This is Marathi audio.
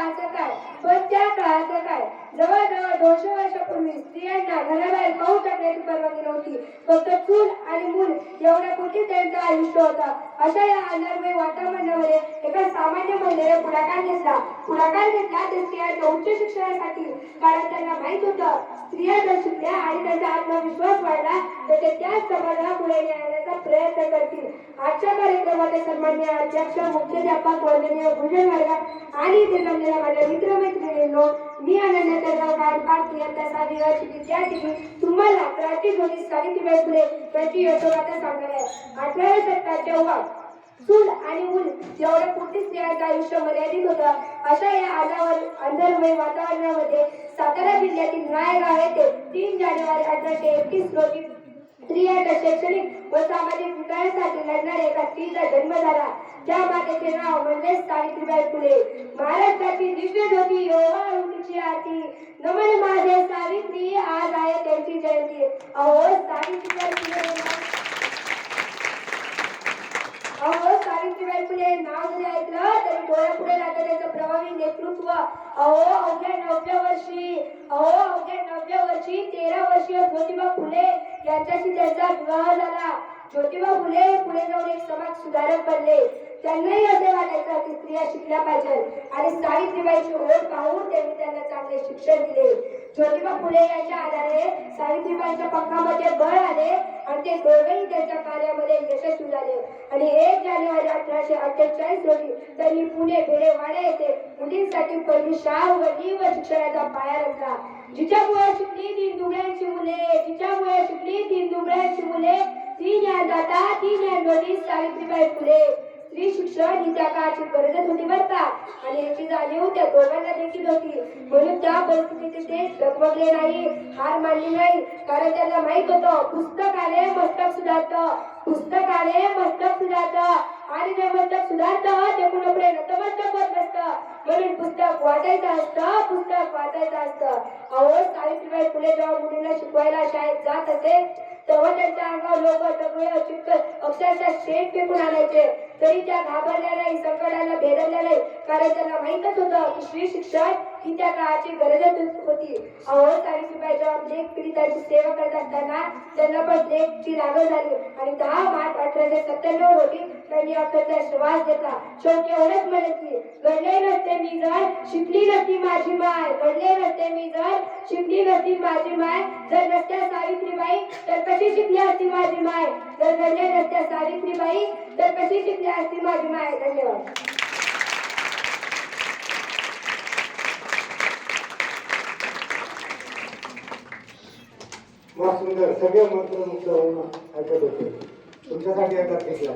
काळाचं काय, पण त्या काळाचं काय. जवळजवळ 200 वर्षापूर्वी स्त्रियांना घराबाहेर पाऊल टाकण्याची परवानगी नव्हती. फक्त चूल आणि मूल एवढ्या पुरती त्यांचं आयुष्य होतं. अशा या अंधारमय वातावरणामध्ये एका सामान्य महिलेने पुढाकार घेतला ते स्त्रियांच्या उच्च शिक्षणासाठी. कारण त्यांना माहित होतं स्त्रिया जर शिकल्या आणि त्यांचा आत्मविश्वास वाढला तर ते त्याच समाजाला पुढे नेण्याचा प्रयत्न करतील. आजच्या कार्यक्रमाचे सन्माननीय अध्यक्ष, मुख्याध्यापक, वंदनीय भूषण वर्ग आणि इथे जमलेल्या माझ्या मित्रमैत्रिणींनो, मी अनन्या काळपाट इयत्ता 6वी वर्षी विद्यार्थिनी तुम्हाला क्रांतीज्योती सावित्रीबाई फुले यांची यशोगाथा सांगणार आहे. 18व्या शतकात जेव्हा चूल आणि मूल एवढ्या पुरती स्त्रियांचं आयुष्य मर्यादित होतं, अशा या अंधारमय वातावरणामध्ये सातारा जिल्ह्यातील नायगाव येथे 3 जानेवारी 1831 रोजी स्त्रियांच्या शैक्षणिक व सामाजिक विकासासाठी लढणाऱ्या एका स्त्रीचा जन्म झाला. त्या मातेचे नाव म्हणजे सावित्रीबाई फुले. महाराष्ट्राची दिव्य ज्योती योवा उंचीची आरती, नमन माझे सावित्री, आज आहे त्यांची जयंती. सावित्रीबाई फुले नाव जरी ऐकलं तरी डोळ्यापुढे राहतं त्यांचं प्रभावी नेतृत्व. अवघ्या 9व्या वर्षी 13 वर्षीय ज्योतिबा फुले यांच्याशी त्यांचा विवाह झाला. ज्योतिबा फुले पुढे जाऊन एक समाज सुधारक बनले. त्यांनाही असे वाटायचं की स्त्रिया शिकल्या पाहिजे आणि सावित्रीबाईची ओळख पाहून त्यांनी त्यांना चांगले शिक्षण दिले. ज्योतिबा फुले यांच्या आधारे सावित्रीबाईंच्या पंखामध्ये बळ आले आणि ते दोघेही त्यांच्या कार्यामध्ये यशस्वी झाले. आणि 1 जानेवारी 1848 रोजी त्यांनी पुणे बेडेवाडा येथे मुलींसाठी पहिली शाळा उघडली व शिक्षणाचा पाया रचला. जिच्यामुळे शिकली 3 दुबळ्यांची मुले, 3 या दाता 3 या नोंदी सावित्रीबाई फुले. स्त्री शिक्षण ही त्या काळाची गरजच होती बरं का, आणि याची जाणीव त्या दोघांना देखील होती. म्हणून त्या परिस्थितीत ते डगमगले नाही, हार मानली नाही. कारण त्यांना माहित होतं पुस्तकाने मस्तक सुधारतं आणि जे मस्तक सुधारतं ते कुणापुढे नतमस्तक होत नसतं. म्हणून पुस्तक वाचायचं असतं. सावित्रीबाई फुले जेव्हा मुलींना शिकवायला शाळेत जात असे तेव्हा त्यांच्या अंगावर लोक सगळे चित्त अक्षरशः शेत फेकून आणायचे, तरी त्या घाबरल्या नाही, संकटाला भेदरल्या नाही. कारण त्यांना माहितच होतं की स्त्री शिक्षण ही त्या काळाची गरजच होती. सावित्रीबाई जेव्हा लेक पीडितांची सेवा करत असताना त्यांना पण लेकची लागण झाली आणि 10 मार्च 1897 रोजी त्यांनी अखेरचा श्वास घेतला. शेवटी एवढंच म्हणे की घडले नसते मी जर शिकली नसती माझी माय, जर नसत्या सावित्रीबाई तर कशी शिकली असती माझी माय, जर घडले नसत्या सावित्रीबाई तर कशी शिकली असती माझी माय. धन्यवाद. सुंदर सगळे मंत्र मुक्त होऊन ऐकत होते. तुमच्यासाठी ऐकत घेतला.